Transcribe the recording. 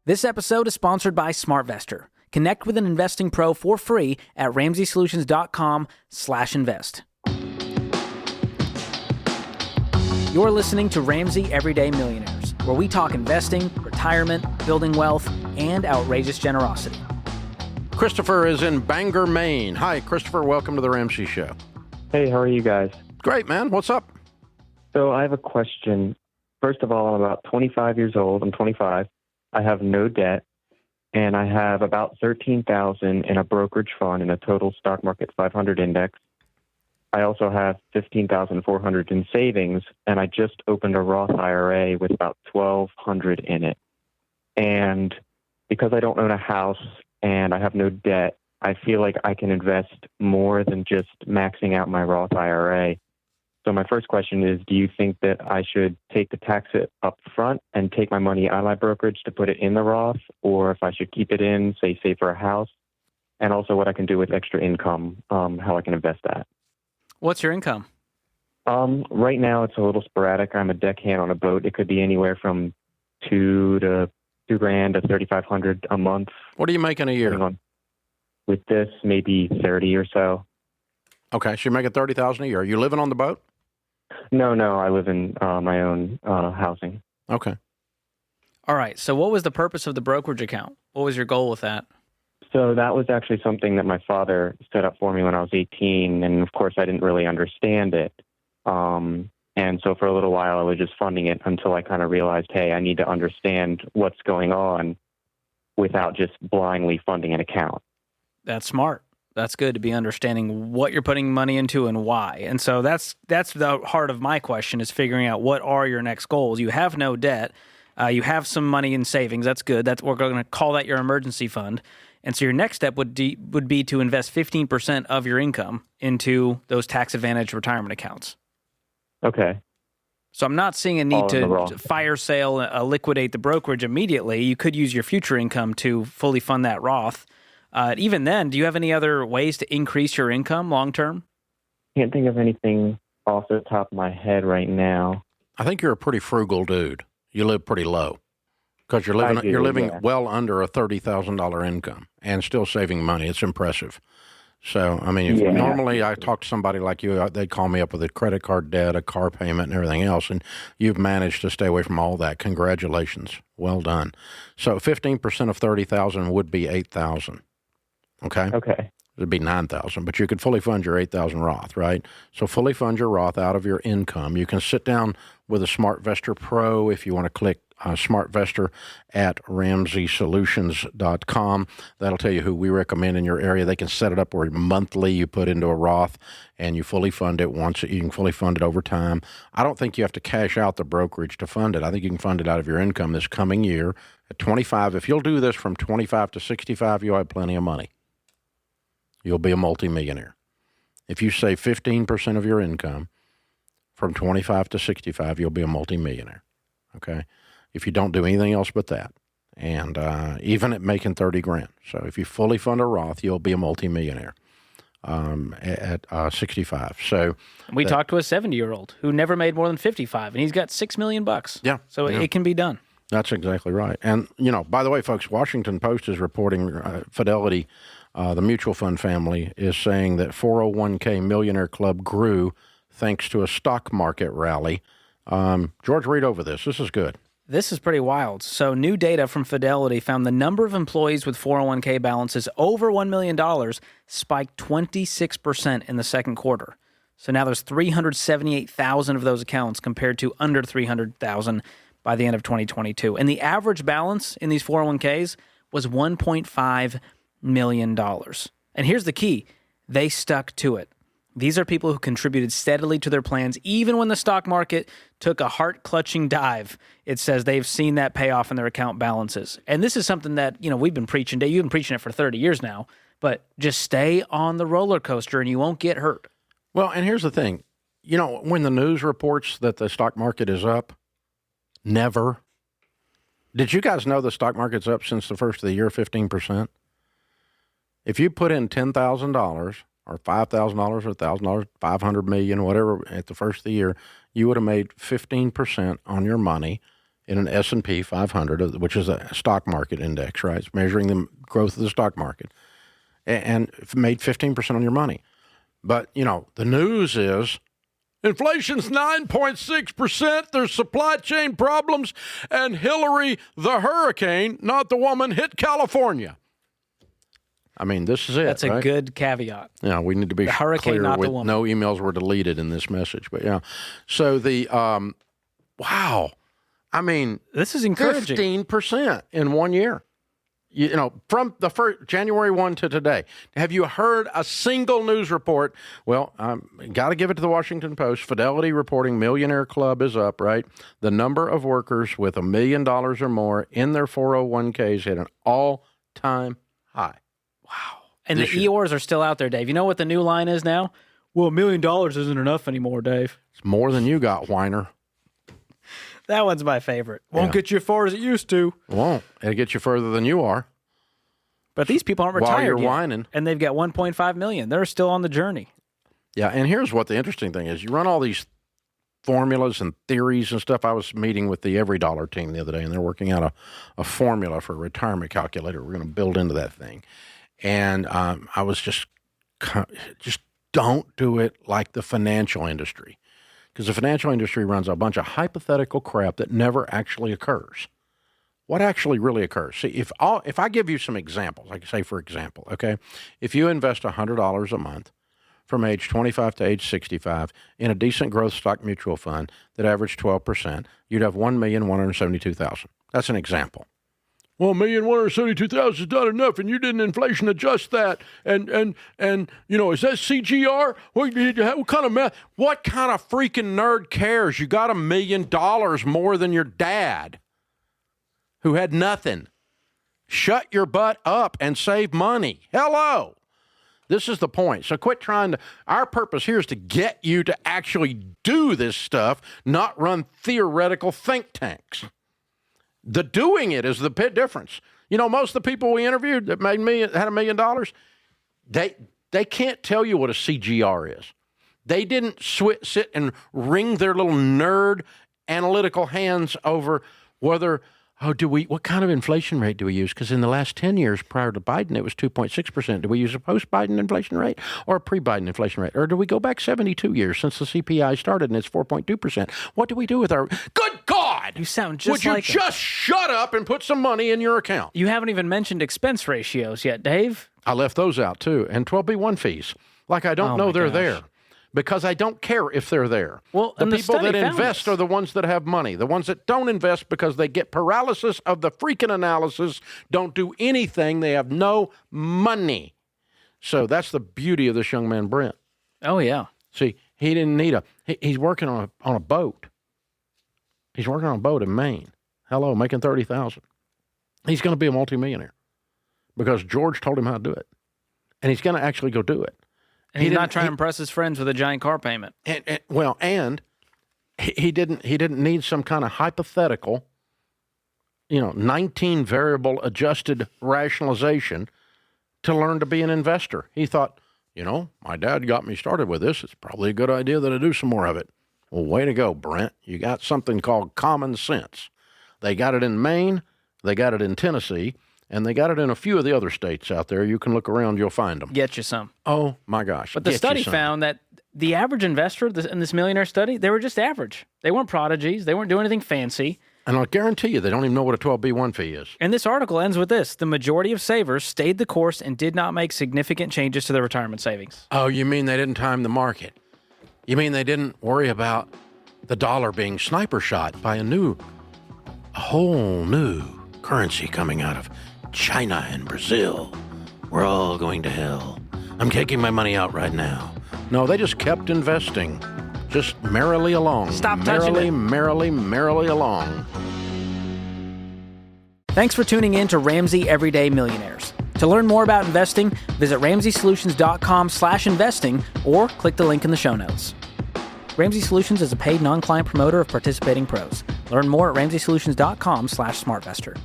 This episode is sponsored by SmartVestor. Connect with an investing pro for free at RamseySolutions.com/invest. You're listening to Ramsey Everyday Millionaires, where we talk investing, retirement, building wealth, and outrageous generosity. Christopher is in Bangor, Maine. Hi, Christopher. Welcome to the Ramsey Show. Hey, how are you guys? Great, man. What's up? So I have a question. First of all, I'm about 25 years old. I'm 25. I have no debt, and I have about $13,000 in a brokerage fund in a total stock market 500 index. I also have $15,400 in savings, and I just opened a Roth IRA with about $1,200 in it. And because I don't own a house and I have no debt, I feel like I can invest more than just maxing out my Roth IRA. So my first question is, do you think that I should take the tax hit up front and take my money out of my brokerage to put it in the Roth, or if I should keep it in, say for a house, and also what I can do with extra income, how I can invest that? What's your income? Right now it's a little sporadic. I'm a deckhand on a boat. It could be anywhere from $2,000 to $3,500 a month. What are you making a year? With this, maybe 30 or so. Okay, so you're making $30,000 a year. Are you living on the boat? No, I live in my own housing. Okay. All right. So what was the purpose of the brokerage account? What was your goal with that? So that was actually something that my father set up for me when I was 18, and of course I didn't really understand it. And so for a little while I was just funding it until I kind of realized, hey, I need to understand what's going on without just blindly funding an account. That's smart. That's good to be understanding what you're putting money into and why. And so that's the heart of my question, is figuring out what are your next goals. You have no debt. You have some money in savings. That's good. We're going to call that your emergency fund. And so your next step would be to invest 15% of your income into those tax-advantaged retirement accounts. Okay. So I'm not seeing a need to fire sale, liquidate the brokerage immediately. You could use your future income to fully fund that Roth. Even then, do you have any other ways to increase your income long-term? Can't think of anything off the top of my head right now. I think you're a pretty frugal dude. You live pretty low because you're living well under a $30,000 income and still saving money. It's impressive. So, I mean, normally I talk to somebody like you, they'd call me up with a credit card debt, a car payment, and everything else, and you've managed to stay away from all that. Congratulations. Well done. So 15% of $30,000 would be $8,000. Okay? Okay. It'd be $9,000, but you could fully fund your $8,000 Roth, right? So fully fund your Roth out of your income. You can sit down with a SmartVestor Pro if you want to click SmartVestor at RamseySolutions.com. That'll tell you who we recommend in your area. They can set it up where monthly you put into a Roth and you fully fund it once. You can fully fund it over time. I don't think you have to cash out the brokerage to fund it. I think you can fund it out of your income this coming year at 25. If you'll do this from 25 to 65, you'll have plenty of money. You'll be a multimillionaire. If you save 15% of your income from 25 to 65, you'll be a multimillionaire. Okay? If you don't do anything else but that, and even at making 30 grand. So if you fully fund a Roth, you'll be a multimillionaire at 65. So we talked to a 70-year-old who never made more than 55, and he's got $6 million. Yeah. So it can be done. That's exactly right. And, by the way, folks, Washington Post is reporting Fidelity, the mutual fund family, is saying that 401k Millionaire Club grew thanks to a stock market rally. George, read over this. This is good. This is pretty wild. So new data from Fidelity found the number of employees with 401k balances over $1 million spiked 26% in the second quarter. So now there's 378,000 of those accounts compared to under 300,000 by the end of 2022. And the average balance in these 401ks was $1.5 million. And here's the key. They stuck to it. These are people who contributed steadily to their plans, even when the stock market took a heart-clutching dive. It says they've seen that payoff in their account balances. And this is something that, we've been preaching. You've been preaching it for 30 years now, but just stay on the roller coaster and you won't get hurt. Well, and here's the thing. When the news reports that the stock market is up, never. Did you guys know the stock market's up since the first of the year, 15%? If you put in $10,000 or $5,000 or $1,000, $500 million, whatever, at the first of the year, you would have made 15% on your money in an S&P 500, which is a stock market index, right? It's measuring the growth of the stock market, and made 15% on your money. But, the news is inflation's 9.6%. There's supply chain problems, and Hillary, the hurricane, not the woman, hit California. I mean, this is it. That's a good caveat. Yeah, we need to be hurricane, clear. not the woman. No emails were deleted in this message, but yeah. So the wow, I mean, this is encouraging. 15% in 1 year. From the first January 1 to today. Have you heard a single news report? Well, got to give it to the Washington Post. Fidelity reporting Millionaire Club is up, right? The number of workers with $1 million or more in their 401ks hit an all-time high. Wow. And the Eeyores are still out there, Dave. You know what the new line is now? Well, $1 million isn't enough anymore, Dave. It's more than you got, whiner. That one's my favorite. Won't get you as far as it used to. Won't. It'll get you further than you are. But these people aren't retired while you're yet, whining. And they've got $1.5 million. They're still on the journey. Yeah, and here's what the interesting thing is. You run all these formulas and theories and stuff. I was meeting with the Every Dollar team the other day, and they're working out a formula for a retirement calculator we're going to build into that thing. And I was just don't do it like the financial industry. Because the financial industry runs a bunch of hypothetical crap that never actually occurs. What actually really occurs? See, if I give you some examples, like say, for example, okay, if you invest $100 a month from age 25 to age 65 in a decent growth stock mutual fund that averaged 12%, you'd have $1,172,000. That's an example. Well, $1,172,000 is not enough, and you didn't inflation adjust that. And is that CGR? What kind of math? What kind of freaking nerd cares? You got $1 million more than your dad, who had nothing. Shut your butt up and save money. Hello. This is the point. So quit trying to. Our purpose here is to get you to actually do this stuff, not run theoretical think tanks. The doing it is the difference. Most of the people we interviewed that had $1 million, they can't tell you what a CGR is. They didn't sit and wring their little nerd analytical hands over whether, what kind of inflation rate do we use? Because in the last 10 years prior to Biden, it was 2.6%. Do we use a post-Biden inflation rate or a pre-Biden inflation rate? Or do we go back 72 years since the CPI started and it's 4.2%? What do we do with our... Good God! You sound just like... Would you just shut up and put some money in your account? You haven't even mentioned expense ratios yet, Dave. I left those out, too. And 12B1 fees. Like I don't know they're there. Because I don't care if they're there. Well, the people that invest are the ones that have money. The ones that don't invest because they get paralysis of the freaking analysis, don't do anything. They have no money. So that's the beauty of this young man, Brent. Oh, yeah. See, he didn't need he's working on a boat. He's working on a boat in Maine. Hello, making $30,000. He's going to be a multimillionaire because George told him how to do it. And he's going to actually go do it. And he's not trying to impress his friends with a giant car payment. And he didn't need some kind of hypothetical, 19 variable adjusted rationalization to learn to be an investor. He thought, my dad got me started with this. It's probably a good idea that I do some more of it. Well, way to go, Brent. You got something called common sense. They got it in Maine. They got it in Tennessee. And they got it in a few of the other states out there. You can look around, you'll find them. Get you some. Oh, my gosh. But the study found that the average investor in this millionaire study, they were just average. They weren't prodigies. They weren't doing anything fancy. And I'll guarantee you, they don't even know what a 12B1 fee is. And this article ends with this. The majority of savers stayed the course and did not make significant changes to their retirement savings. Oh, you mean they didn't time the market? You mean they didn't worry about the dollar being sniper shot by a whole new currency coming out of China and Brazil? We're all going to hell. I'm taking my money out right now. No, they just kept investing. Just merrily along. Stop touching it. Merrily along. Thanks for tuning in to Ramsey Everyday Millionaires. To learn more about investing, visit RamseySolutions.com/investing or click the link in the show notes. Ramsey Solutions is a paid non-client promoter of participating pros. Learn more at RamseySolutions.com/smartvestor.